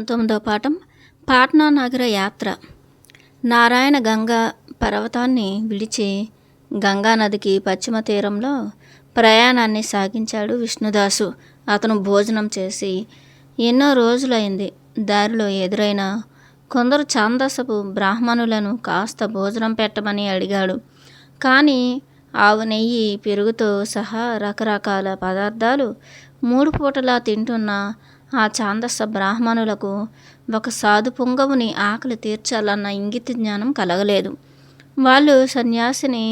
తొమ్మిదో పాఠం పాట్నా నగర యాత్ర. నారాయణ గంగా పర్వతాన్ని విడిచి గంగానదికి పశ్చిమ తీరంలో ప్రయాణాన్ని సాగించాడు విష్ణుదాసు. అతను భోజనం చేసి ఎన్నో రోజులైంది. దారిలో ఎదురైన కొందరు ఛాందసపు బ్రాహ్మణులను కాస్త భోజనం పెట్టమని అడిగాడు. కానీ ఆవు నెయ్యి, పెరుగుతో సహా రకరకాల పదార్థాలు 3 పూటలా తింటున్న ఆ ఛాందస బ్రాహ్మణులకు ఒక సాధు పుంగవుని ఆకలి తీర్చాలన్న ఇంగిత జ్ఞానం కలగలేదు. వాళ్ళు సన్యాసిని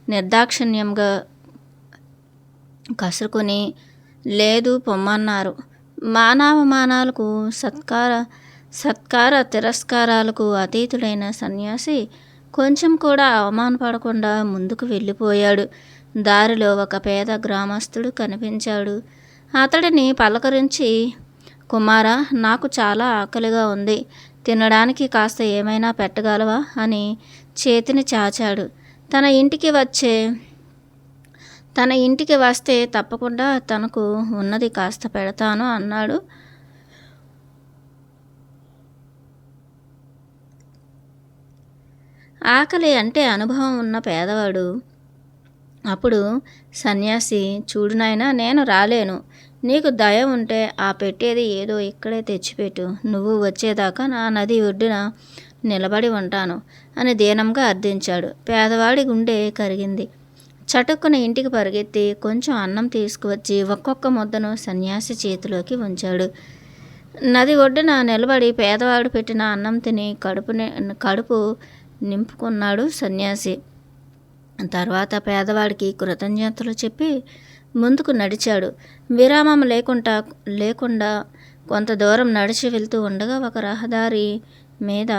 నిర్దాక్షిణ్యంగా కసురుకొని లేదు పొమ్మన్నారు. మానావమానాలకు సత్కార తిరస్కారాలకు అతీతుడైన సన్యాసి కొంచెం కూడా అవమానపడకుండా ముందుకు వెళ్ళిపోయాడు. దారిలో ఒక పేద గ్రామస్తుడు కనిపించాడు. అతడిని పలకరించి, కుమారా, నాకు చాలా ఆకలిగా ఉంది, తినడానికి కాస్త ఏమైనా పెట్టగలవా అని చేతిని చాచాడు. తన ఇంటికి వస్తే తప్పకుండా తనకు ఉన్నది కాస్త పెడతాను అన్నాడు. ఆకలి అంటే అనుభవం ఉన్న పేదవాడు. అప్పుడు సన్యాసి, చూడు నాయనా, నేను రాలేను. నీకు దయ ఉంటే ఆ పెట్టేది ఏదో ఇక్కడే తెచ్చిపెట్టు. నువ్వు వచ్చేదాకా నా నది ఒడ్డున నిలబడి ఉంటాను అని దీనంగా అర్థించాడు. పేదవాడి గుండె కరిగింది. చటుక్కున ఇంటికి పరిగెత్తి కొంచెం అన్నం తీసుకువచ్చి ఒక్కొక్క ముద్దను సన్యాసి చేతిలోకి ఉంచాడు. నది ఒడ్డున నిలబడి పేదవాడు పెట్టిన అన్నం తిని కడుపు నింపుకున్నాడు సన్యాసి. తర్వాత పేదవాడికి కృతజ్ఞతలు చెప్పి ముందుకు నడిచాడు. విరామం లేకుండా కొంత దూరం నడిచి వెళ్తూ ఉండగా ఒక రహదారి మీద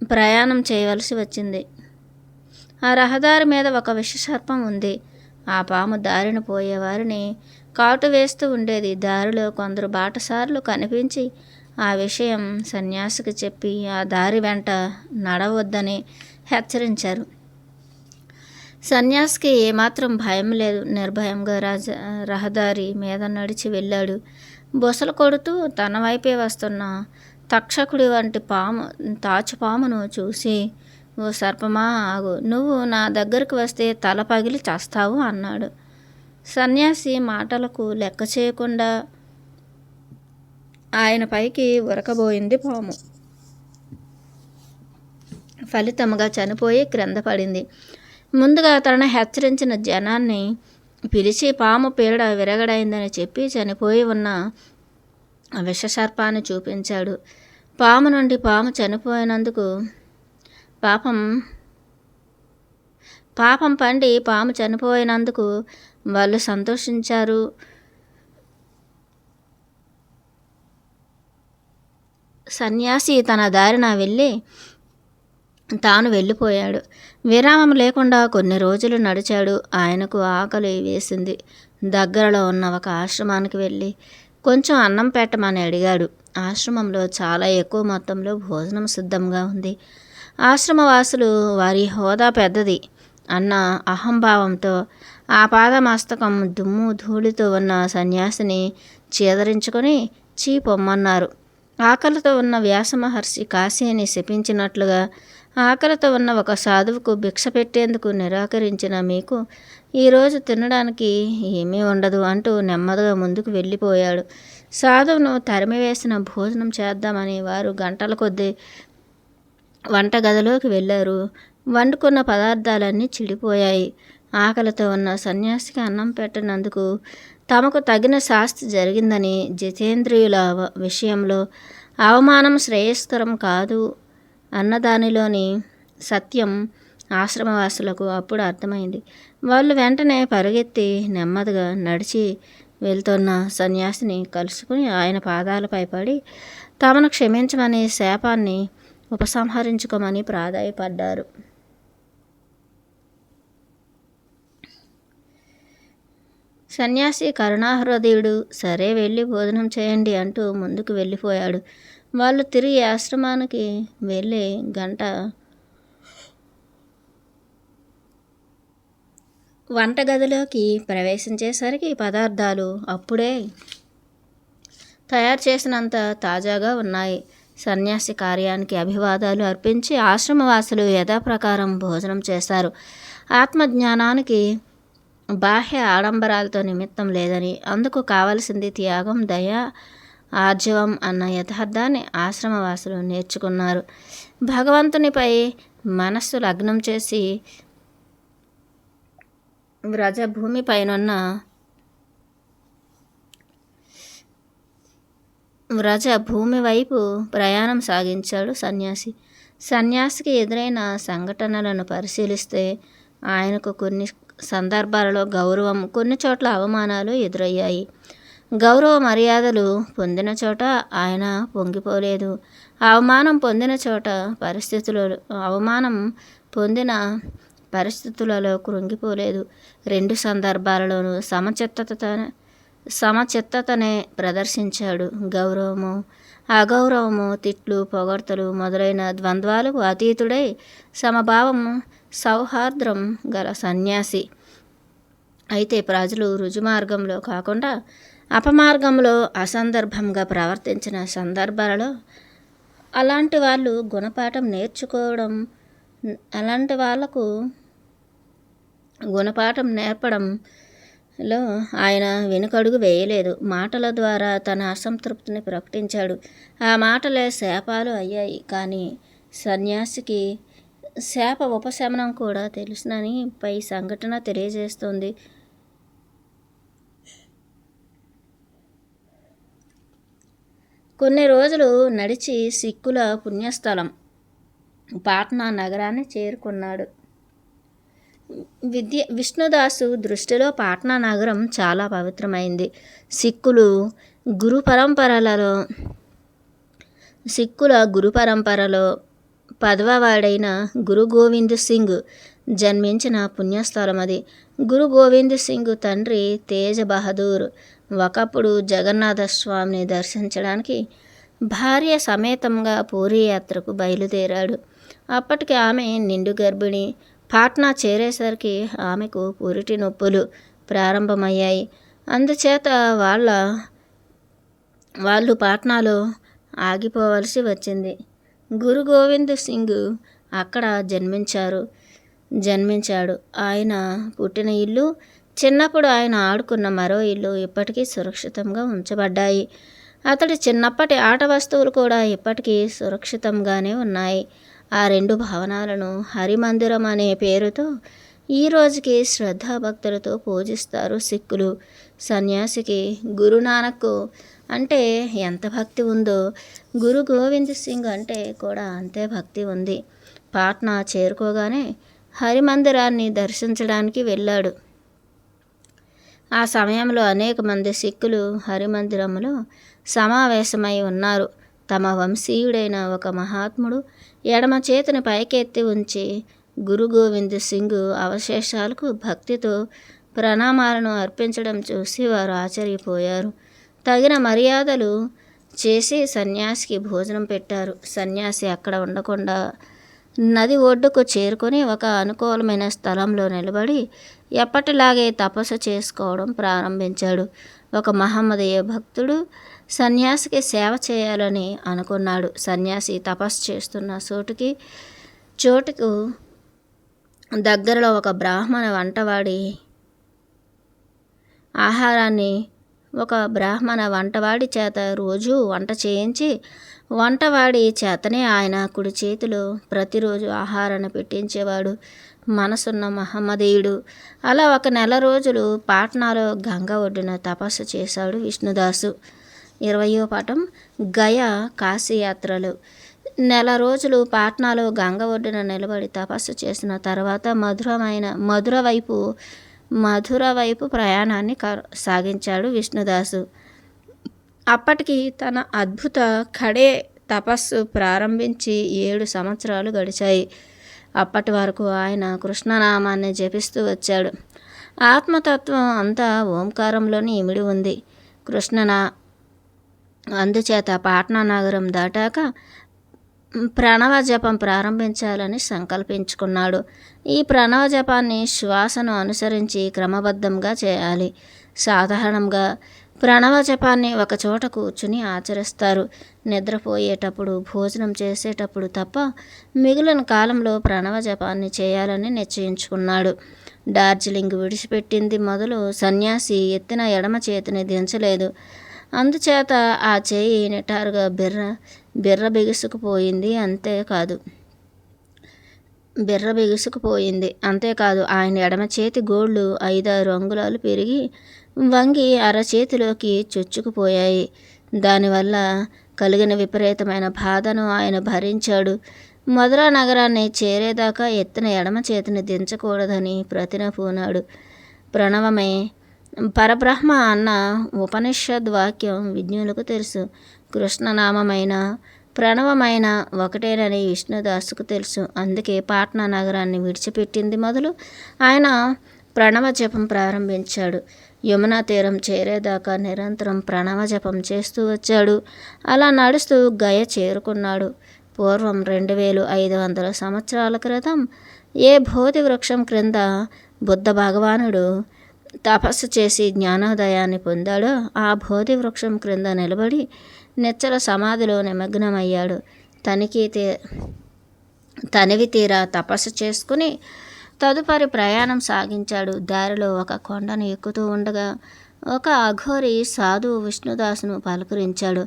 ప్రయాణం చేయవలసి వచ్చింది. ఆ రహదారి మీద ఒక విషసర్పం ఉంది. ఆ పాము దారిన పోయేవారిని కాటు వేస్తూ ఉండేది. దారిలో కొందరు బాటసారులు కనిపించి ఆ విషయం సన్యాసికి చెప్పి ఆ దారి వెంట నడవద్దని హెచ్చరించారు. సన్యాసికి ఏమాత్రం భయం లేదు. నిర్భయంగా రహదారి మీద నడిచి వెళ్ళాడు. బొసలు కొడుతూ తన వైపే వస్తున్న తక్షకుడి వంటి తాచుపామును చూసి, ఓ సర్పమా, ఆగు, నువ్వు నా దగ్గరకు వస్తే తల పగిలి చస్తావు అన్నాడు. సన్యాసి మాటలకు లెక్క చేయకుండా ఆయన పైకి ఉరకబోయింది పాము. ఫలితముగా చనిపోయి క్రింద పడింది. ముందుగా తనను హెచ్చరించిన జనాన్ని పిలిచి పాము పీడ విరగడైందని చెప్పి చనిపోయి ఉన్న విషసర్పాన్ని చూపించాడు. పాము నుండి పాము చనిపోయినందుకు పాపం పండి పాము చనిపోయినందుకు వాళ్ళు సంతోషించారు. సన్యాసి తన దారిన తాను వెళ్ళిపోయాడు. విరామం లేకుండా కొన్ని రోజులు నడిచాడు. ఆయనకు ఆకలి వేసింది. దగ్గరలో ఉన్న ఒక ఆశ్రమానికి వెళ్ళి కొంచెం అన్నం పెట్టమని అడిగాడు. ఆశ్రమంలో చాలా ఎక్కువ మొత్తంలో భోజనం సిద్ధంగా ఉంది. ఆశ్రమవాసులు వారి హోదా పెద్దది అన్న అహంభావంతో ఆ పాదమస్తకం దుమ్ము ధూళితో ఉన్న సన్యాసిని చీదరించుకొని పొమ్మన్నారు. ఆకలితో ఉన్న వ్యాసమహర్షి కాశీని శపించినట్లుగా ఆకలితో ఉన్న ఒక సాధువుకు భిక్ష పెట్టేందుకు నిరాకరించిన మీకు ఈరోజు తినడానికి ఏమీ ఉండదు అంటూ నెమ్మదిగా ముందుకు వెళ్ళిపోయాడు. సాధువును తరిమివేసిన భోజనం చేద్దామని వారు గంటల కొద్దీ వంటగదిలోకి వెళ్ళారు. వండుకున్న పదార్థాలన్నీ చెడిపోయాయి. ఆకలితో ఉన్న సన్యాసికి అన్నం పెట్టినందుకు తమకు తగిన శాస్తి జరిగిందని, జితేంద్రియుల విషయంలో అవమానం శ్రేయస్కరం కాదు అన్నదానిలోని సత్యం ఆశ్రమవాసులకు అప్పుడు అర్థమైంది. వాళ్ళు వెంటనే పరుగెత్తి నెమ్మదిగా నడిచి వెళ్తున్న సన్యాసిని కలుసుకుని ఆయన పాదాలపై పడి తమను క్షమించమని, శాపాన్ని ఉపసంహరించుకోమని ప్రాధాయపడ్డారు. సన్యాసి కరుణాహృదయుడు, సరే వెళ్ళి భోజనం చేయండి అంటూ ముందుకు వెళ్ళిపోయాడు. వాళ్ళు తిరిగి ఆశ్రమానికి వెళ్ళి వంటగదిలోకి ప్రవేశించేసరికి పదార్థాలు అప్పుడే తయారు చేసినంత తాజాగా ఉన్నాయి. సన్యాసి కార్యానికి అభివాదాలు అర్పించి ఆశ్రమవాసులు యథాప్రకారం భోజనం చేశారు. ఆత్మజ్ఞానానికి బాహ్య ఆడంబరాలతో నిమిత్తం లేదని, అందుకు కావలసింది త్యాగం, దయ, ఆర్జవం అన్న యథార్థాన్ని ఆశ్రమవాసులు నేర్చుకున్నారు. భగవంతునిపై మనస్సు లగ్నం చేసి వ్రజభూమి వైపు ప్రయాణం సాగించాడు సన్యాసి. సన్యాసికి ఎదురైన సంఘటనలను పరిశీలిస్తే ఆయనకు కొన్ని సందర్భాలలో గౌరవం, కొన్ని చోట్ల అవమానాలు ఎదురయ్యాయి. గౌరవ మర్యాదలు పొందిన చోట ఆయన పొంగిపోలేదు. అవమానం పొందిన పరిస్థితులలో కృంగిపోలేదు. రెండు సందర్భాలలోనూ సమచిత్తతనే ప్రదర్శించాడు. గౌరవము, అగౌరవము, తిట్లు, పొగడ్తలు మొదలైన ద్వంద్వాలకు అతీతుడై సమభావము, సౌహార్ద్రం గల సన్యాసి. అయితే ప్రజలు రుజుమార్గంలో కాకుండా అపమార్గంలో అసందర్భంగా ప్రవర్తించిన సందర్భాలలో అలాంటి వాళ్ళు గుణపాఠం నేర్పడంలో ఆయన వెనుకడుగు వేయలేదు. మాటల ద్వారా తన అసంతృప్తిని ప్రకటించాడు. ఆ మాటలే శాపాలు అయ్యాయి. కానీ సన్యాసికి శాప ఉపశమనం కూడా తెలుసునని పై సంఘటన తెలియజేస్తుంది. కొన్ని రోజులు నడిచి సిక్కుల పుణ్యస్థలం పాట్నా నగరాన్ని చేరుకున్నాడు. విష్ణుదాసు దృష్టిలో పాట్నా నగరం చాలా పవిత్రమైంది. సిక్కుల గురు పరంపరలో 10వ వాడైన గురు గోవింద్ సింగ్ జన్మించిన పుణ్యస్థలం అది. గురు గోవింద్ సింగ్ తండ్రి తేజ్ బహదూర్ ఒకప్పుడు జగన్నాథ స్వామిని దర్శించడానికి భార్య సమేతంగా పూరీ యాత్రకు బయలుదేరాడు. అప్పటికి ఆమె నిండు గర్భిణి. పాట్నా చేరేసరికి ఆమెకు పురిటి నొప్పులు ప్రారంభమయ్యాయి. అందుచేత వాళ్ళు పాట్నాలో ఆగిపోవలసి వచ్చింది. గురు గోవింద్ సింగ్ అక్కడ జన్మించాడు. ఆయన పుట్టిన ఇల్లు, చిన్నప్పుడు ఆయన ఆడుకున్న మరో ఇల్లు ఇప్పటికీ సురక్షితంగా ఉంచబడ్డాయి. అతడి చిన్నప్పటి ఆట వస్తువులు కూడా ఇప్పటికీ సురక్షితంగానే ఉన్నాయి. ఆ రెండు భవనాలను హరిమందిరం అనే పేరుతో ఈ రోజుకి శ్రద్ధాభక్తులతో పూజిస్తారు సిక్కులు. సన్యాసికి గురునానక్ అంటే ఎంత భక్తి ఉందో గురు గోవింద్ సింగ్ అంటే కూడా అంతే భక్తి ఉంది. పాట్నా చేరుకోగానే హరిమందిరాన్ని దర్శించడానికి వెళ్ళాడు. ఆ సమయంలో అనేక మంది సిక్కులు హరిమందిరంలో సమావేశమై ఉన్నారు. తమ వంశీయుడైన ఒక మహాత్ముడు ఎడమ చేతిని పైకెత్తి ఉంచి గురు గోవింద్ సింగ్ అవశేషాలకు భక్తితో ప్రణామాలను అర్పించడం చూసి వారు ఆశ్చర్యపోయారు. తగిన మర్యాదలు చేసి సన్యాసికి భోజనం పెట్టారు. సన్యాసి అక్కడ ఉండకుండా నది ఒడ్డుకు చేరుకొని ఒక అనుకూలమైన స్థలంలో నిలబడి ఎప్పటిలాగే తపస్సు చేసుకోవడం ప్రారంభించాడు. ఒక మహమ్మదీయ భక్తుడు సన్యాసికి సేవ చేయాలని అనుకున్నాడు. సన్యాసి తపస్సు చేస్తున్న చోటుకు దగ్గరలో ఒక బ్రాహ్మణ వంటవాడి చేత రోజు వంట చేయించి వంటవాడి చేతనే ఆయన కుడి చేతిలో ప్రతిరోజు ఆహారాన్ని పెట్టించేవాడు మనసున్న మహమ్మదీయుడు. అలా 1 నెల రోజులు పాట్నాలో గంగ ఒడ్డున తపస్సు చేశాడు విష్ణుదాసు. 20వ పాఠం గయా కాశీయాత్రలు. నెల రోజులు పాట్నాలో గంగ ఒడ్డున నిలబడి తపస్సు చేసిన తర్వాత మధుర వైపు ప్రయాణాన్ని సాగించాడు విష్ణుదాసు. అప్పటికి తన అద్భుత ఖడే తపస్సు ప్రారంభించి 7 సంవత్సరాలు గడిచాయి. అప్పటి వరకు ఆయన కృష్ణనామాన్ని జపిస్తూ వచ్చాడు. ఆత్మతత్వం అంతా ఓంకారంలోని ఇమిడి ఉంది. అందుచేత పాట్నా నగరం దాటాక ప్రణవ జపం ప్రారంభించాలని సంకల్పించుకున్నాడు. ఈ ప్రణవ జపాన్ని శ్వాసను అనుసరించి క్రమబద్ధంగా చేయాలి. సాధారణంగా ప్రణవ జపాన్ని ఒకచోట కూర్చుని ఆచరిస్తారు. నిద్రపోయేటప్పుడు, భోజనం చేసేటప్పుడు తప్ప మిగిలిన కాలంలో ప్రణవ జపాన్ని చేయాలని నిశ్చయించుకున్నాడు. డార్జిలింగ్ విడిచిపెట్టింది మొదలు సన్యాసి ఎత్తిన ఎడమ చేతిని దించలేదు. అందుచేత ఆ చేయి నిటారుగా బిర్ర బిగుసుకుపోయింది. అంతేకాదు ఆయన ఎడమ చేతి గోళ్ళు 5-6 అంగుళాలు పెరిగి వంగి అరచేతిలోకి చొచ్చుకుపోయాయి. దానివల్ల కలిగిన విపరీతమైన బాధను ఆయన భరించాడు. మధురా నగరాన్ని చేరేదాకా ఎత్తిన ఎడమ చేతిని దించకూడదని ప్రతిన పూనాడు. ప్రణవమే పరబ్రహ్మ అన్న ఉపనిషద్ వాక్యం విజ్ఞులకు తెలుసు. కృష్ణనామమైన ప్రణవమైన ఒకటేనని విష్ణుదాసుకు తెలుసు. అందుకే పాట్నా నగరాన్ని విడిచిపెట్టింది మొదలు ఆయన ప్రణవ జపం ప్రారంభించాడు. యమునా తీరం చేరేదాకా నిరంతరం ప్రణవ జపం చేస్తూ వచ్చాడు. అలా నడుస్తూ గయ చేరుకున్నాడు. పూర్వం 2500 సంవత్సరాల క్రితం ఏ బోధి వృక్షం క్రింద బుద్ధ భగవానుడు తపస్సు చేసి జ్ఞానోదయాన్ని పొందాడో ఆ బోధి వృక్షం క్రింద నిలబడి నిశ్చల సమాధిలో నిమగ్నమయ్యాడు. తనివి తీరా తపస్సు చేసుకుని తదుపరి ప్రయాణం సాగించాడు. దారిలో ఒక కొండను ఎక్కుతూ ఉండగా ఒక అఘోరి సాధువు విష్ణుదాసును పలకరించాడు.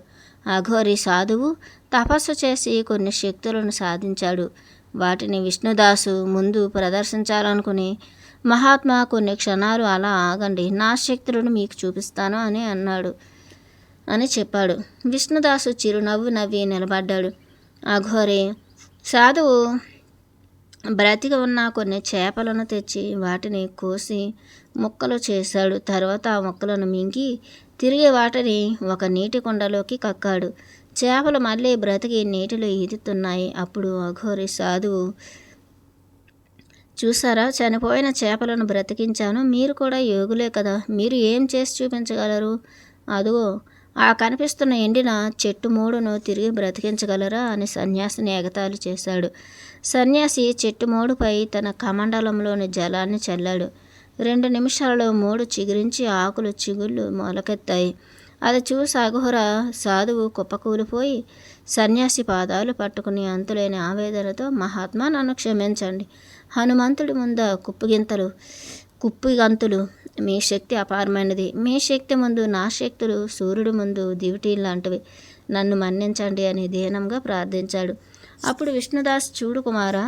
అఘోరి సాధువు తపస్సు చేసి కొన్ని శక్తులను సాధించాడు. వాటిని విష్ణుదాసు ముందు ప్రదర్శించాలనుకుని, మహాత్మా కొన్ని క్షణాలు అలా ఆగండి, నా శక్తులను మీకు చూపిస్తాను అని చెప్పాడు. విష్ణుదాసు చిరునవ్వు నవ్వి నిలబడ్డాడు. అఘోరి సాధువు బ్రతికి ఉన్న కొన్ని చేపలను తెచ్చి వాటిని కోసి ముక్కలు చేశాడు. తర్వాత ఆ ముక్కలను మింగి తిరిగి వాటిని ఒక నీటి కుండలోకి కక్కాడు. చేపలు మళ్ళీ బ్రతికి నీటిలో ఈదుతున్నాయి. అప్పుడు అఘోరి సాధువు, చూసారా, చనిపోయిన చేపలను బ్రతికించాను. మీరు కూడా యోగులే కదా, మీరు ఏం చేసి చూపించగలరు? అదుగో ఆ కనిపిస్తున్న ఎండిన చెట్టు మూడును తిరిగి బ్రతికించగలరా అని సన్యాసిని ఎగతాళి చేశాడు. సన్యాసి చెట్టు మూడుపై తన కమండలంలోని జలాన్ని చల్లాడు. 2 నిమిషాలలో మూడు చిగురించి ఆకులు చిగుళ్ళు మొలకెత్తాయి. అది చూసి అఘోర సాధువు కుప్పకూలిపోయి సన్యాసి పాదాలు పట్టుకుని అంతులేని ఆవేదనతో, మహాత్మా నన్ను క్షమించండి. హనుమంతుడి ముందు కుప్పిగంతులు. మీ శక్తి అపారమైనది. మీ శక్తి ముందు నా శక్తులు సూర్యుడి ముందు దివిటీ లాంటివి. నన్ను మన్నించండి అని దీనంగా ప్రార్థించాడు. అప్పుడు విష్ణుదాస్, చూడు కుమారా,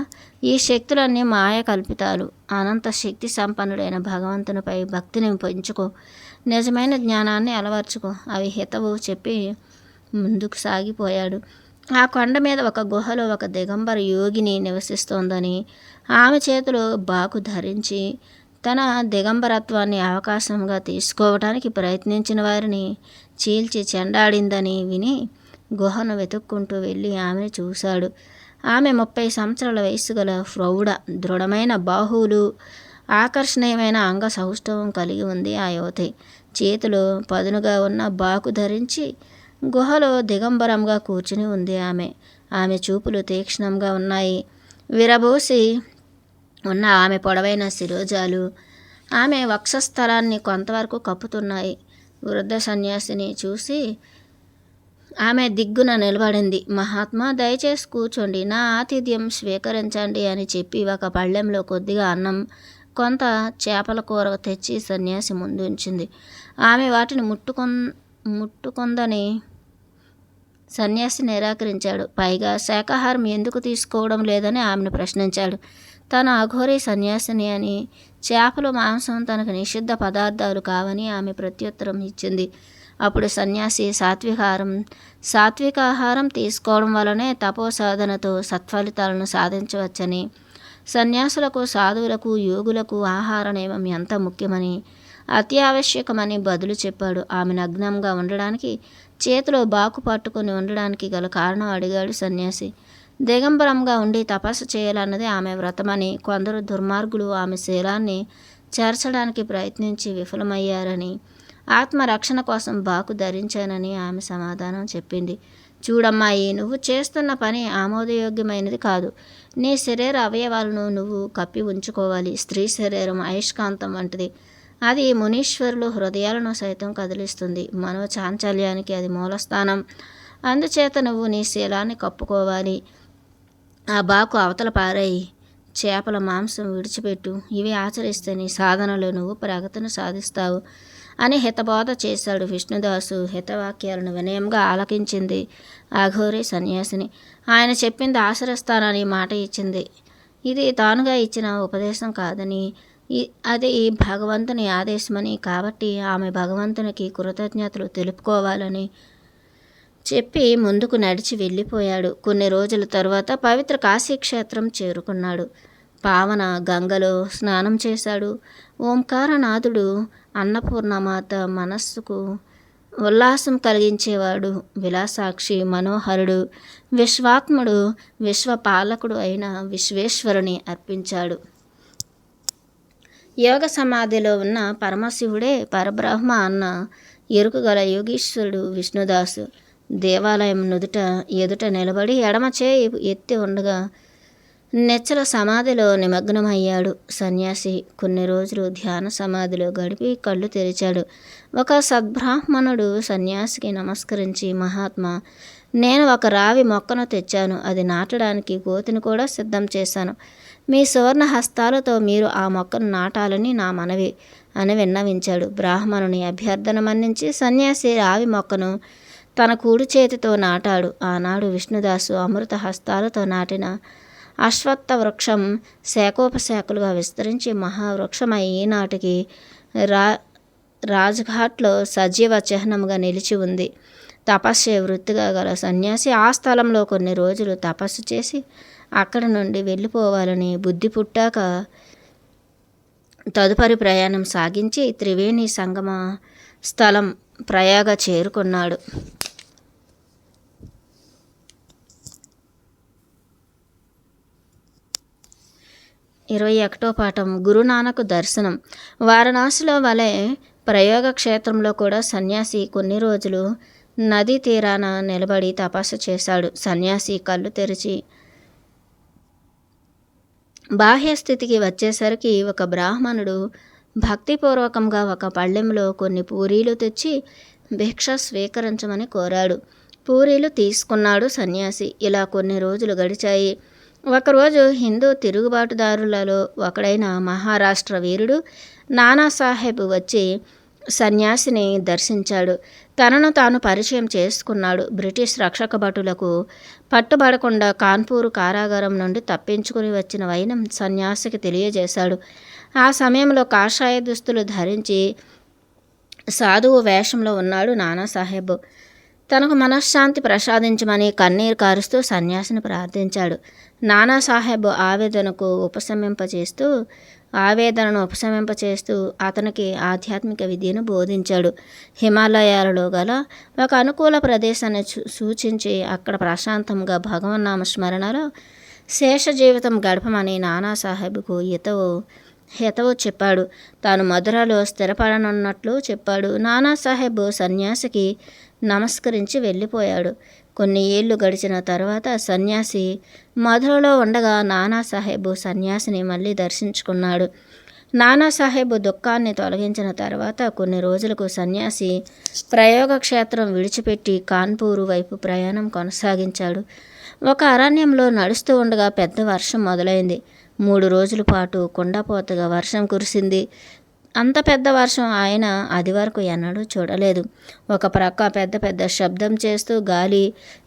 ఈ శక్తులన్నీ మాయ కల్పితాలు. అనంత శక్తి సంపన్నుడైన భగవంతునిపై భక్తిని పెంచుకో, నిజమైన జ్ఞానాన్ని అలవర్చుకో, అవి హితవు చెప్పి ముందుకు సాగిపోయాడు. ఆ కొండ మీద ఒక గుహలో ఒక దిగంబర యోగిని నివసిస్తోందని, ఆమె చేతిలో బాకు ధరించి తన దిగంబరత్వాన్ని అవకాశంగా తీసుకోవడానికి ప్రయత్నించిన వారిని చీల్చి చెండాడిందని విని గుహను వెతుక్కుంటూ వెళ్ళి ఆమెను చూశాడు. ఆమె 30 సంవత్సరాల వయస్సు గల ప్రౌఢ, దృఢమైన బాహువులు, ఆకర్షణీయమైన అంగ సౌష్ఠవం కలిగి ఉంది. ఆ యువతి చేతిలో పదునుగా ఉన్న బాకు ధరించి గుహలో దిగంబరంగా కూర్చుని ఉంది. ఆమె చూపులు తీక్ష్ణంగా ఉన్నాయి. విరబోసి ఉన్న ఆమె పొడవైన శిరోజాలు ఆమె వక్షస్థలాన్ని కొంతవరకు కప్పుతున్నాయి. వృద్ధ సన్యాసిని చూసి ఆమె దిగ్గున నిలబడింది. మహాత్మా, దయచేసి కూర్చోండి, నా ఆతిథ్యం స్వీకరించండి అని చెప్పి ఒక పళ్ళెంలో కొద్దిగా అన్నం, కొంత చేపల కూర తెచ్చి సన్యాసి ముందు ఉంచింది. ఆమె వాటిని ముట్టుకుందని సన్యాసి నిరాకరించాడు. పైగా శాకాహారం ఎందుకు తీసుకోవడం లేదని ఆమెను ప్రశ్నించాడు. తన అఘోరి సన్యాసిని అని, చేపలు, మాంసం తనకు నిషిద్ధ పదార్థాలు కావని ఆమె ప్రత్యుత్తరం ఇచ్చింది. అప్పుడు సన్యాసి సాత్వికాహారం తీసుకోవడం వలనే తపో సాధనతో సత్ఫలితాలను సాధించవచ్చని, సన్యాసులకు, సాధువులకు, యోగులకు ఆహార నియమం ఎంత ముఖ్యమని, అత్యావశ్యకమని బదులు చెప్పాడు. ఆమె నగ్నంగా ఉండడానికి, చేతిలో బాకు పట్టుకుని ఉండడానికి గల కారణం అడిగాడు సన్యాసి. దిగంబరంగా ఉండి తపస్సు చేయాలన్నది ఆమె వ్రతమని, కొందరు దుర్మార్గులు ఆమె శీలాన్ని చేర్చడానికి ప్రయత్నించి విఫలమయ్యారని, ఆత్మరక్షణ కోసం బాకు ధరించానని ఆమె సమాధానం చెప్పింది. చూడమ్మాయి, నువ్వు చేస్తున్న పని ఆమోదయోగ్యమైనది కాదు. నీ శరీర అవయవాలను నువ్వు కప్పి ఉంచుకోవాలి. స్త్రీ శరీరం అయస్కాంతం వంటిది. అది మునీశ్వరులు హృదయాలను సైతం కదిలిస్తుంది. మనోచాంచల్యానికి అది మూలస్థానం. అందుచేత నువ్వు నీ శీలాన్ని కప్పుకోవాలి. ఆ బాకు అవతల పారాయి. చేపల మాంసం విడిచిపెట్టు. ఇవి ఆచరిస్తే నీ సాధనలో నువ్వు ప్రగతిని సాధిస్తావు అని హితబోధ చేశాడు. విష్ణుదాసు హితవాక్యాలను వినయంగా ఆలకించింది అఘోరి సన్యాసిని. ఆయన చెప్పింది ఆచరిస్తానని మాట ఇచ్చింది. ఇది తానుగా ఇచ్చిన ఉపదేశం కాదని, అది భగవంతుని ఆదేశమని, కాబట్టి ఆమె భగవంతునికి కృతజ్ఞతలు తెలుపుకోవాలని చెప్పి ముందుకు నడిచి వెళ్ళిపోయాడు. కొన్ని రోజుల తరువాత పవిత్ర కాశీక్షేత్రం చేరుకున్నాడు. పావన గంగలో స్నానం చేశాడు. ఓంకారనాథుడు అన్నపూర్ణమాత మనస్సుకు ఉల్లాసం కలిగించేవాడు. విలాసాక్షి మనోహరుడు విశ్వాత్ముడు విశ్వపాలకుడు అయిన విశ్వేశ్వరుని అర్పించాడు. యోగ సమాధిలో ఉన్న పరమశివుడే పరబ్రహ్మ అన్న ఎరుకగల యోగీశ్వరుడు విష్ణుదాసు దేవాలయం ఎదుట నిలబడి ఎడమ చేయి ఎత్తి ఉండగా నెచ్చల సమాధిలో నిమగ్నమయ్యాడు. సన్యాసి కొన్ని రోజులు ధ్యాన సమాధిలో గడిపి కళ్ళు తెరిచాడు. ఒక సద్బ్రాహ్మణుడు సన్యాసికి నమస్కరించి, మహాత్మా, నేను ఒక రావి మొక్కను తెచ్చాను. అది నాటడానికి గోతిని కూడా సిద్ధం చేశాను. మీ సువర్ణ హస్తాలతో మీరు ఆ మొక్కను నాటాలని నా మనవి అని విన్నవించాడు. బ్రాహ్మణుని అభ్యర్థన మన్నించి సన్యాసి రావి మొక్కను తన కూడి చేతితో నాటాడు. ఆనాడు విష్ణుదాసు అమృత హస్తాలతో నాటిన అశ్వత్థ వృక్షం శాఖోపశాఖలుగా విస్తరించి మహావృక్షమై ఈనాటికి రాజ్ఘాట్లో సజీవ చిహ్నముగా నిలిచి ఉంది. తపస్సే వృత్తిగా గల సన్యాసి ఆ స్థలంలో కొన్ని రోజులు తపస్సు చేసి అక్కడి నుండి వెళ్ళిపోవాలని బుద్ధి పుట్టాక తదుపరి ప్రయాణం సాగించి త్రివేణి సంగమ స్థలం ప్రయాగ చేరుకున్నాడు. 21వ పాఠం గురునానక్ దర్శనం. వారణాసిలో వలె ప్రయోగ క్షేత్రంలో కూడా సన్యాసి కొన్ని రోజులు నదీ తీరాన నిలబడి తపస్సు చేశాడు. సన్యాసి కళ్ళు తెరిచి బాహ్యస్థితికి వచ్చేసరికి ఒక బ్రాహ్మణుడు భక్తిపూర్వకంగా ఒక పళ్ళెంలో కొన్ని పూరీలు తెచ్చి భిక్ష స్వీకరించమని కోరాడు. పూరీలు తీసుకున్నాడు సన్యాసి. ఇలా కొన్ని రోజులు గడిచాయి. ఒకరోజు హిందూ తిరుగుబాటుదారులలో ఒకడైన మహారాష్ట్ర వీరుడు నానాసాహెబ్ వచ్చి సన్యాసిని దర్శించాడు. తనను తాను పరిచయం చేసుకున్నాడు. బ్రిటిష్ రక్షక భటులకు పట్టుబడకుండా కాన్పూర్ కారాగారం నుండి తప్పించుకుని వచ్చిన వైనం సన్యాసికి తెలియజేశాడు. ఆ సమయంలో కాషాయ దుస్తులు ధరించి సాధువు వేషంలో ఉన్నాడు నానాసాహెబ్. తనకు మనశ్శాంతి ప్రసాదించమని కన్నీరు కారుస్తూ సన్యాసిని ప్రార్థించాడు. నానాసాహెబ్ ఆవేదనను ఉపశమింపచేస్తూ అతనికి ఆధ్యాత్మిక విద్యను బోధించాడు. హిమాలయాలలో గల ఒక అనుకూల ప్రదేశాన్ని సూచించి అక్కడ ప్రశాంతంగా భగవన్నామ స్మరణలో శేష జీవితం గడపమని నానాసాహెబ్కు హితవు చెప్పాడు. తాను మధురలో స్థిరపడనున్నట్లు చెప్పాడు. నానాసాహెబ్ సన్యాసికి నమస్కరించి వెళ్ళిపోయాడు. కొన్ని ఏళ్ళు గడిచిన తర్వాత సన్యాసి మధురలో ఉండగా నానాసాహెబ్ సన్యాసిని మళ్ళీ దర్శించుకున్నాడు. నానాసాహెబ్ దుఃఖాన్ని తొలగించిన తర్వాత కొన్ని రోజులకు సన్యాసి ప్రయోగక్షేత్రం విడిచిపెట్టి కాన్పూరు వైపు ప్రయాణం కొనసాగించాడు. ఒక అరణ్యంలో నడుస్తూ ఉండగా పెద్ద వర్షం మొదలైంది. 3 రోజుల పాటు కుండపోతగా వర్షం కురిసింది. అంత పెద్ద వర్షం ఆయన అది వరకు ఎన్నడూ చూడలేదు. ఒక ప్రక్క పెద్ద పెద్ద శబ్దం చేస్తూ గాలి,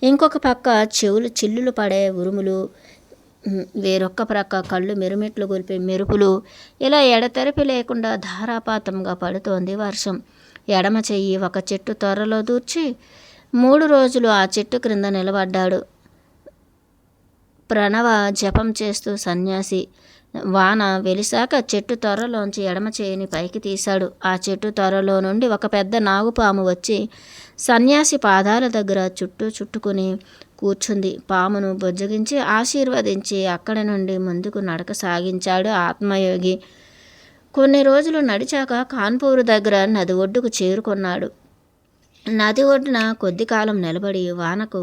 ఇంకొక పక్క చెవులు చిల్లులు పడే ఉరుములు, వేరొక్క ప్రక్క కళ్ళు మిరుమిట్లు గొలిపే మెరుపులు, ఇలా ఎడతెరిపి లేకుండా ధారాపాతంగా పడుతోంది వర్షం. ఎడమ చెయ్యి ఒక చెట్టు తొర్రలో దూర్చి 3 రోజులు ఆ చెట్టు క్రింద నిలబడ్డాడు. ప్రణవ జపం చేస్తూ సన్యాసి వాన వెలిసాక చెట్టు తొర్రలోంచి ఎడమ చేయిని పైకి తీశాడు. ఆ చెట్టు తొర్రలో నుండి ఒక పెద్ద నాగుపాము వచ్చి సన్యాసి పాదాల దగ్గర చుట్టుకుని కూర్చుంది. పామును బుజ్జగించి ఆశీర్వదించి అక్కడి నుండి ముందుకు నడక సాగించాడు ఆత్మయోగి. కొన్ని రోజులు నడిచాక కాన్పూర్ దగ్గర నది ఒడ్డుకు చేరుకున్నాడు. నది ఒడ్డున కొద్ది కాలం నిలబడి వానకు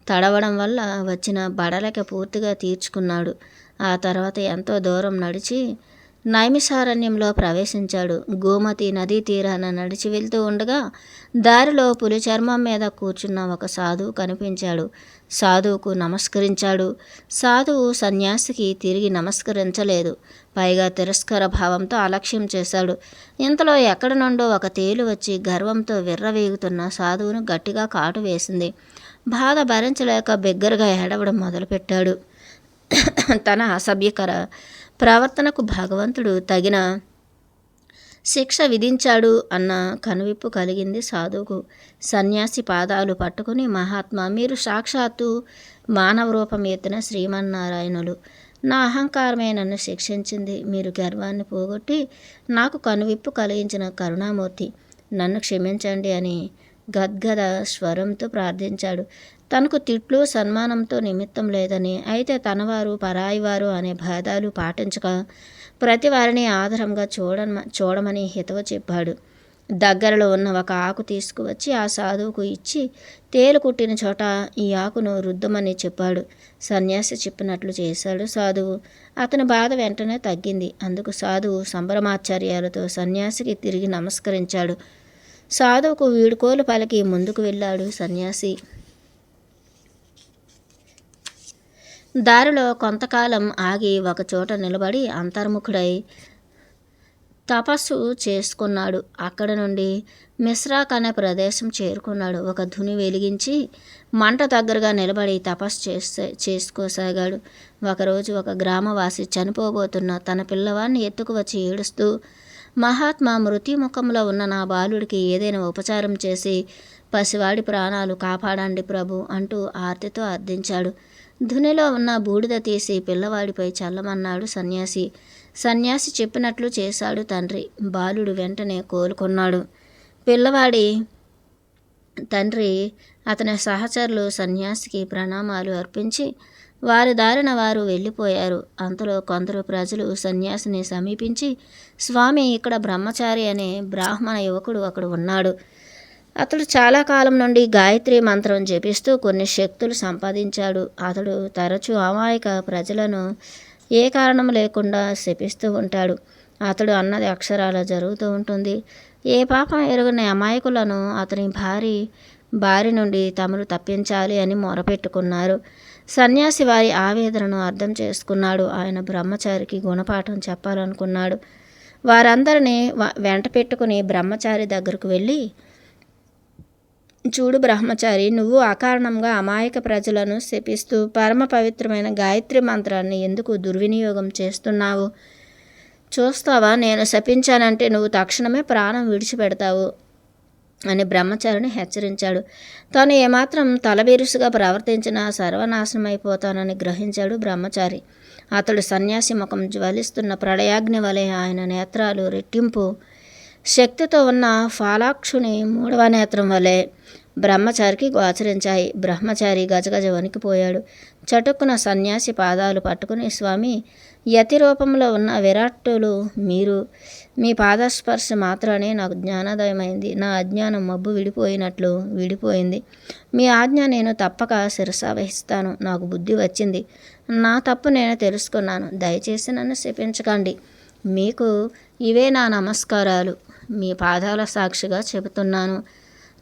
తడవడం వల్ల వచ్చిన బడలక పూర్తిగా తీర్చుకున్నాడు. ఆ తర్వాత ఎంతో దూరం నడిచి నైమిషారణ్యంలో ప్రవేశించాడు. గోమతి నదీ తీరాన నడిచి వెళ్తూ ఉండగా దారిలో పులి చర్మం మీద కూర్చున్న ఒక సాధువు కనిపించాడు. సాధువుకు నమస్కరించాడు. సాధువు సన్యాసికి తిరిగి నమస్కరించలేదు. పైగా తిరస్కార భావంతో అలక్ష్యం చేశాడు. ఇంతలో ఎక్కడి నుండో ఒక తేలు వచ్చి గర్వంతో విర్రవీగుతున్న సాధువును గట్టిగా కాటు వేసింది. బాధ భరించలేక బిగ్గరగా ఏడవడం మొదలుపెట్టాడు. తన అసభ్యకర ప్రవర్తనకు భగవంతుడు తగిన శిక్ష విధించాడు అన్న కనువిప్పు కలిగింది సాధువుకు. సన్యాసి పాదాలు పట్టుకుని, మహాత్మా, మీరు సాక్షాత్తు మానవ రూపం ఎత్తిన శ్రీమన్నారాయణులు. నా అహంకారమే నన్ను శిక్షించింది. మీరు గర్వాన్ని పోగొట్టి నాకు కనువిప్పు కలిగించిన కరుణామూర్తి, నన్ను క్షమించండి అని గద్గద స్వరంతో ప్రార్థించాడు. తనకు తిట్లు సన్మానంతో నిమిత్తం లేదని, అయితే తనవారు పరాయివారు అనే భేదాలు పాటించక ప్రతి వారిని ఆదరంగా చూడమని హితవు చెప్పాడు. దగ్గరలో ఉన్న ఒక ఆకు తీసుకువచ్చి ఆ సాధువుకు ఇచ్చి, తేలు కుట్టిన చోట ఈ ఆకును రుద్దమని చెప్పాడు. సన్యాసి చెప్పినట్లు చేశాడు సాధువు. అతని బాధ వెంటనే తగ్గింది. అందుకు సాధువు సంభ్రమాచార్యాలతో సన్యాసికి తిరిగి నమస్కరించాడు. సాధువుకు వీడుకోలు పలికి ముందుకు వెళ్ళాడు సన్యాసి. దారిలో కొంతకాలం ఆగి ఒకచోట నిలబడి అంతర్ముఖుడై తపస్సు చేసుకున్నాడు. అక్కడ నుండి మిశ్రాక్ అనే ప్రదేశం చేరుకున్నాడు. ఒక ధుని వెలిగించి మంట దగ్గరగా నిలబడి తపస్సు చేసుకోసాగాడు. ఒకరోజు ఒక గ్రామవాసి చనిపోబోతున్న తన పిల్లవాడిని ఎత్తుకు వచ్చి ఏడుస్తూ, మహాత్మా, మృత్యుముఖంలో ఉన్న నా బాలుడికి ఏదైనా ఉపచారం చేసి పసివాడి ప్రాణాలు కాపాడండి ప్రభు అంటూ ఆర్తితో అర్థించాడు. ధునిలో ఉన్న బూడిద తీసి పిల్లవాడిపై చల్లమన్నాడు సన్యాసి. సన్యాసి చెప్పినట్లు చేశాడు తండ్రి. బాలుడు వెంటనే కోలుకున్నాడు. పిల్లవాడి తండ్రి, అతని సహచరులు సన్యాసికి ప్రణామాలు అర్పించి వారి దారిన వారు వెళ్ళిపోయారు. అంతలో కొందరు ప్రజలు సన్యాసిని సమీపించి, స్వామి, ఇక్కడ బ్రహ్మచారి అనే బ్రాహ్మణ యువకుడు అక్కడ ఉన్నాడు. అతడు చాలా కాలం నుండి గాయత్రి మంత్రం జపిస్తూ కొన్ని శక్తులు సంపాదించాడు. అతడు తరచూ అమాయక ప్రజలను ఏ కారణం లేకుండా శపిస్తూ ఉంటాడు. అతడు అన్నది అక్షరాల జరుగుతూ ఉంటుంది. ఏ పాపం ఎరుగని అమాయకులను అతని బారి నుండి తమను తప్పించాలి అని మొరపెట్టుకున్నారు. సన్యాసి వారి ఆవేదనను అర్థం చేసుకున్నాడు. ఆయన బ్రహ్మచారికి గుణపాఠం చెప్పాలనుకున్నాడు. వారందరినీ వెంట పెట్టుకుని బ్రహ్మచారి దగ్గరకు వెళ్ళి, చూడు బ్రహ్మచారి, నువ్వు అకారణంగా అమాయక ప్రజలను శపిస్తూ పరమ పవిత్రమైన గాయత్రి మంత్రాన్ని ఎందుకు దుర్వినియోగం చేస్తున్నావు? చూస్తావా, నేను శపించానంటే నువ్వు తక్షణమే ప్రాణం విడిచిపెడతావు అని బ్రహ్మచారిని హెచ్చరించాడు. తాను ఏమాత్రం తలబిరుసుగా ప్రవర్తించినా సర్వనాశనమైపోతానని గ్రహించాడు బ్రహ్మచారి. అతడు సన్యాసి ముఖం జ్వలిస్తున్న ప్రళయాగ్ని వలె, ఆయన నేత్రాలు రెట్టింపు శక్తితో ఉన్న ఫాలాక్షుని 3వ నేత్రం వలె బ్రహ్మచారికి గోచరించాయి. బ్రహ్మచారి గజగజ వణికిపోయాడు. చటుక్కున సన్యాసి పాదాలు పట్టుకుని, స్వామి, యతి రూపంలో ఉన్న విరాట్టులు మీరు. మీ పాదస్పర్శ మాత్రమే నాకు జ్ఞానోదయమైంది. నా అజ్ఞానం మబ్బు విడిపోయింది. మీ ఆజ్ఞ నేను తప్పక శిరసావహిస్తాను. నాకు బుద్ధి వచ్చింది. నా తప్పు నేను తెలుసుకున్నాను. దయచేసి నన్ను శపించకండి. మీకు ఇవే నా నమస్కారాలు. మీ పాదాల సాక్షిగా చెబుతున్నాను.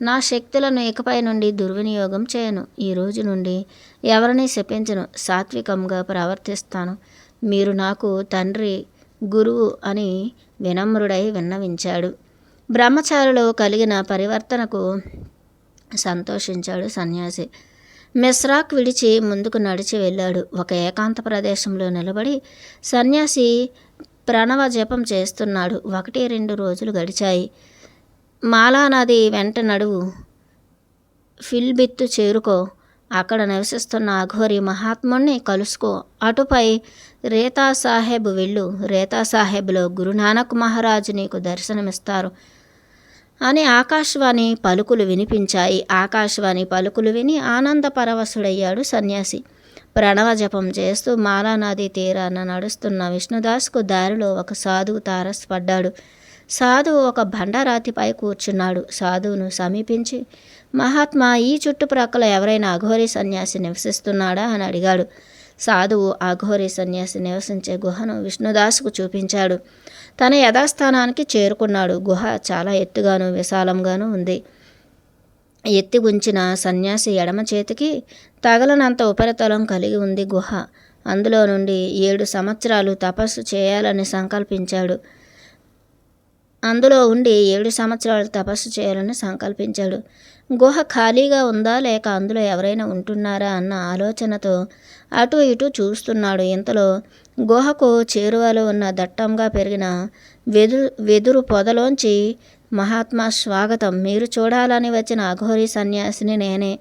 నా శక్తులను ఇకపై నుండి దుర్వినియోగం చేయను. ఈ రోజు నుండి ఎవరిని శపించను. సాత్వికంగా ప్రవర్తిస్తాను. మీరు నాకు తండ్రి, గురువు అని వినమ్రుడై విన్నవించాడు. బ్రహ్మచారిలో కలిగిన పరివర్తనకు సంతోషించాడు సన్యాసి. మిశ్రాక్ విడిచి ముందుకు నడిచి వెళ్ళాడు. ఒక ఏకాంత ప్రదేశంలో నిలబడి సన్యాసి ప్రణవ జపం చేస్తున్నాడు. 1-2 రోజులు గడిచాయి. మాలా నది వెంట నడువు, ఫిల్బిత్తు చేరుకో. అక్కడ నివసిస్తున్న అఘోరి మహాత్ముణ్ణి కలుసుకో. అటుపై రేతా సాహెబ్ వెళ్ళు. రేతా సాహెబ్లో గురునానక్ మహారాజు నీకు దర్శనమిస్తారు అని ఆకాశవాణి పలుకులు వినిపించాయి. ఆకాశవాణి పలుకులు విని ఆనంద పరవశుడయ్యాడు సన్యాసి. ప్రణవ జపం చేస్తూ మాలా నది తీరాన నడుస్తున్న విష్ణుదాస్కు దారిలో ఒక సాధువు తారసపడ్డాడు. సాధువు ఒక బండరాతిపై కూర్చున్నాడు. సాధువును సమీపించి, మహాత్మా, ఈ చుట్టుప్రక్కల ఎవరైనా అఘోరి సన్యాసి నివసిస్తున్నాడా అని అడిగాడు. సాధువు అఘోరి సన్యాసి నివసించే గుహను విష్ణుదాసుకు చూపించాడు. తన యథాస్థానానికి చేరుకున్నాడు. గుహ చాలా ఎత్తుగాను విశాలంగాను ఉంది. ఎత్తి ఉంచిన సన్యాసి ఎడమ చేతికి తగలనంత ఉపరితలం కలిగి ఉంది గుహ. అందులో నుండి 7 సంవత్సరాలు తపస్సు చేయాలని సంకల్పించాడు. గుహ ఖాళీగా ఉందా లేక అందులో ఎవరైనా ఉంటున్నారా అన్న ఆలోచనతో అటు ఇటు చూస్తున్నాడు. ఇంతలో గుహకు చేరువలో ఉన్న దట్టంగా పెరిగిన వెదురు పొదలోంచి, మహాత్మా స్వాగతం, మీరు చూడాలని వచ్చిన అఘోరి సన్యాసిని నేనే.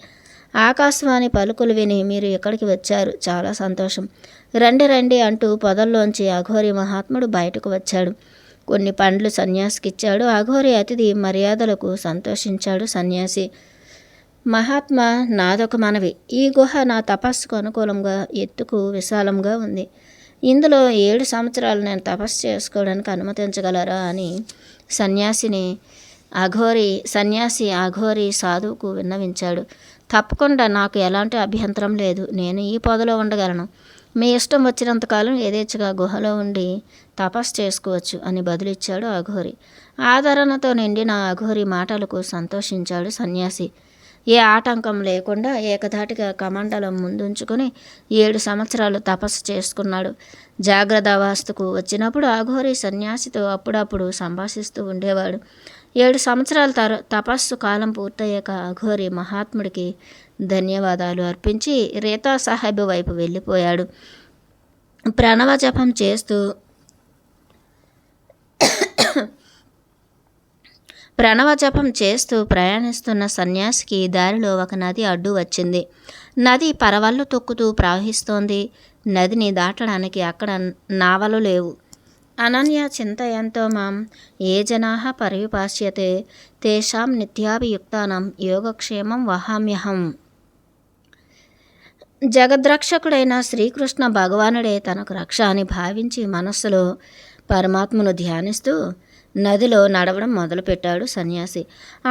ఆకాశవాణి పలుకులు విని మీరు ఇక్కడికి వచ్చారు, చాలా సంతోషం. రండి రండి అంటూ పొదల్లోంచి అఘోరి మహాత్ముడు బయటకు వచ్చాడు. కొన్ని పండ్లు సన్యాసికిచ్చాడు. అఘోరి అతిథి మర్యాదలకు సంతోషించాడు సన్యాసి. మహాత్మా, నాదొక మనవి. ఈ గుహ నా తపస్సుకు అనుకూలంగా, ఎత్తుకు విశాలంగా ఉంది. ఇందులో 7 సంవత్సరాలు నేను తపస్సు చేసుకోవడానికి అనుమతించగలరా అని సన్యాసి అఘోరి సాధువుకు విన్నవించాడు. తప్పకుండా, నాకు ఎలాంటి అభ్యంతరం లేదు. నేను ఈ పొదలో ఉండగలను. మీ ఇష్టం వచ్చినంతకాలం యథేచ్ఛగా గుహలో ఉండి తపస్సు చేసుకోవచ్చు అని బదులిచ్చాడు అఘోరి. ఆదరణతో నిండిన అఘోరి మాటలకు సంతోషించాడు సన్యాసి. ఏ ఆటంకం లేకుండా ఏకధాటిగా కమండలం ముందుంచుకొని 7 సంవత్సరాలు తపస్సు చేసుకున్నాడు. జాగ్రత్తావస్థకు వచ్చినప్పుడు అఘోరి సన్యాసితో అప్పుడప్పుడు సంభాషిస్తూ ఉండేవాడు. 7 సంవత్సరాల తపస్సు కాలం పూర్తయ్యాక అఘోరి మహాత్ముడికి ధన్యవాదాలు అర్పించి రేతా సాహెబ్ వైపు వెళ్ళిపోయాడు. ప్రణవ జపం చేస్తూ ప్రయాణిస్తున్న సన్యాసికి దారిలో ఒక నది అడ్డు వచ్చింది. నది పరవళ్ళు తొక్కుతూ ప్రవహిస్తోంది. నదిని దాటడానికి అక్కడ నావలు లేవు. అనన్య చింతయంతో మాం ఏ జనాః పర్యుపాస్యతే తేషాం నిత్యాభియుక్తానాం యోగక్షేమం వహామ్యహం. జగద్రక్షకుడైన శ్రీకృష్ణ భగవానుడే తనకు రక్ష అని భావించి మనస్సులో పరమాత్మను ధ్యానిస్తూ నదిలో నడవడం మొదలుపెట్టాడు సన్యాసి.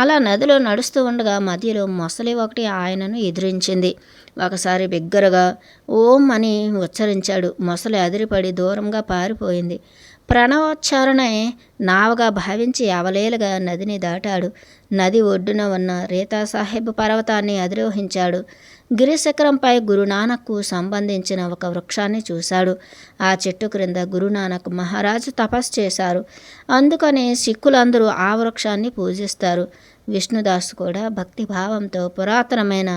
అలా నదిలో నడుస్తూ ఉండగా మధ్యలో మొసలి ఒకటి ఆయనను ఎదిరించింది. ఒకసారి బిగ్గరగా ఓం అని ఉచ్చరించాడు. మొసలి అదిరిపడి దూరంగా పారిపోయింది. ప్రణవోచ్చారణే నావగా భావించి అవలేలుగా నదిని దాటాడు. నది ఒడ్డున ఉన్న రేతా సాహెబ్ పర్వతాన్ని అధిరోహించాడు. గిరిశిఖరంపై గురునానక్కు సంబంధించిన ఒక వృక్షాన్ని చూశాడు. ఆ చెట్టు క్రింద గురునానక్ మహారాజు తపస్సు చేశారు. అందుకని సిక్కులందరూ ఆ వృక్షాన్ని పూజిస్తారు. విష్ణుదాస్ కూడా భక్తిభావంతో పురాతనమైన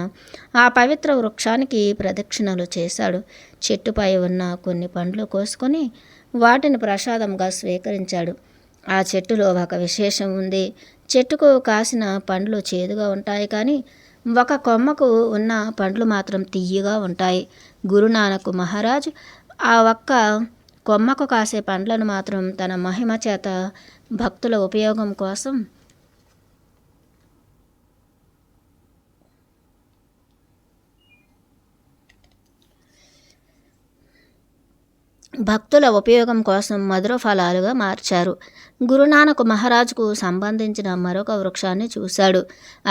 ఆ పవిత్ర వృక్షానికి ప్రదక్షిణలు చేశాడు. చెట్టుపై ఉన్న కొన్ని పండ్లు కోసుకొని వాటిని ప్రసాదంగా స్వీకరించాడు. ఆ చెట్టులో ఒక విశేషం ఉంది. చెట్టుకు కాసిన పండ్లు చేదుగా ఉంటాయి, కానీ ఒక కొమ్మకు ఉన్న పండ్లు మాత్రం తియ్యగా ఉంటాయి. గురునానక్ మహారాజు ఆ ఒక్క కొమ్మకు కాసే పండ్లను మాత్రం తన మహిమ చేత భక్తుల ఉపయోగం కోసం మధుర ఫలాలుగా మార్చారు. గురునానక్ మహారాజుకు సంబంధించిన మరొక వృక్షాన్ని చూశాడు.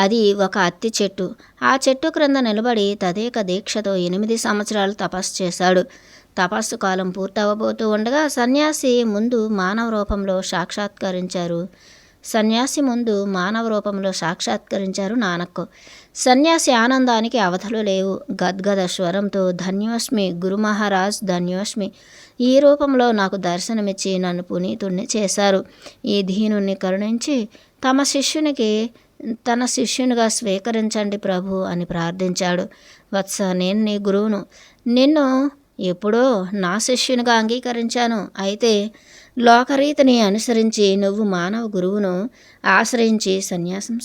అది ఒక అత్తి చెట్టు. ఆ చెట్టు క్రింద నిలబడి తదేక దీక్షతో 8 సంవత్సరాలు తపస్సు చేశాడు. తపస్సు కాలం పూర్తవబోతూ ఉండగా సన్యాసి ముందు మానవ రూపంలో సాక్షాత్కరించారు నానక్. సన్యాసి ఆనందానికి అవధులు లేవు. గద్గద స్వరంతో ధన్యోస్మి గురు మహారాజ్, ధన్యోస్మి. ఈ రూపంలో నాకు దర్శనమిచ్చి నన్ను పునీతుణ్ణి చేశారు. ఈ దీనుణ్ణి కరుణించి తన శిష్యునిగా స్వీకరించండి ప్రభు అని ప్రార్థించాడు. వత్స, నేను నీ గురువును. నిన్ను ఎప్పుడో నా శిష్యునిగా అంగీకరించాను. అయితే లోకరీతిని అనుసరించి నువ్వు మానవ గురువును ఆశ్రయించి సన్యాసం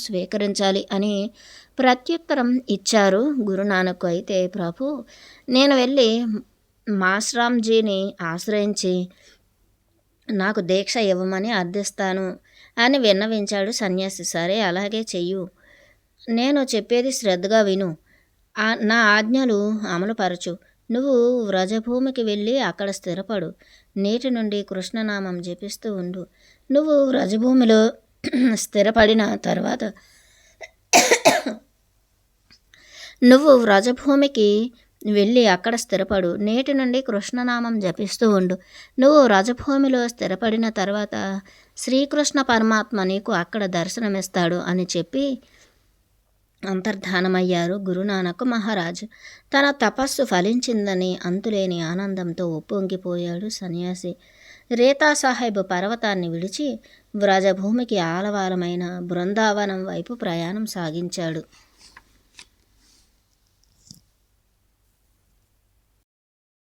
స్వీకరించాలి. అని ప్రత్యుత్తరం ఇచ్చారు గురునానక్. అయితే ప్రభు, నేను వెళ్ళి మాస్రాంజీని ఆశ్రయించి నాకు దీక్ష ఇవ్వమని అర్థిస్తాను అని విన్నవించాడు సన్యాసి. సరే, అలాగే చెయ్యు. నేను చెప్పేది శ్రద్ధగా విను. నా ఆజ్ఞలు అమలుపరచు. నువ్వు వ్రజభూమికి వెళ్ళి అక్కడ స్థిరపడు. నేటి నుండి కృష్ణనామం జపిస్తూ ఉండు. నువ్వు వ్రజభూమిలో స్థిరపడిన తర్వాత నువ్వు వ్రజభూమికి వెళ్ళి అక్కడ స్థిరపడు. నేటి నుండి కృష్ణనామం జపిస్తూ ఉండు. నువ్వు వ్రజభూమిలో స్థిరపడిన తర్వాత శ్రీకృష్ణ పరమాత్మ నీకు అక్కడ దర్శనమిస్తాడు అని చెప్పి అంతర్ధానమయ్యారు గురునానక్ మహారాజ్. తన తపస్సు ఫలించిందని అంతులేని ఆనందంతో ఉప్పొంగిపోయాడు సన్యాసి. రేతా సాహెబ్ పర్వతాన్ని విడిచి వ్రజభూమికి ఆలవాలమైన బృందావనం వైపు ప్రయాణం సాగించాడు.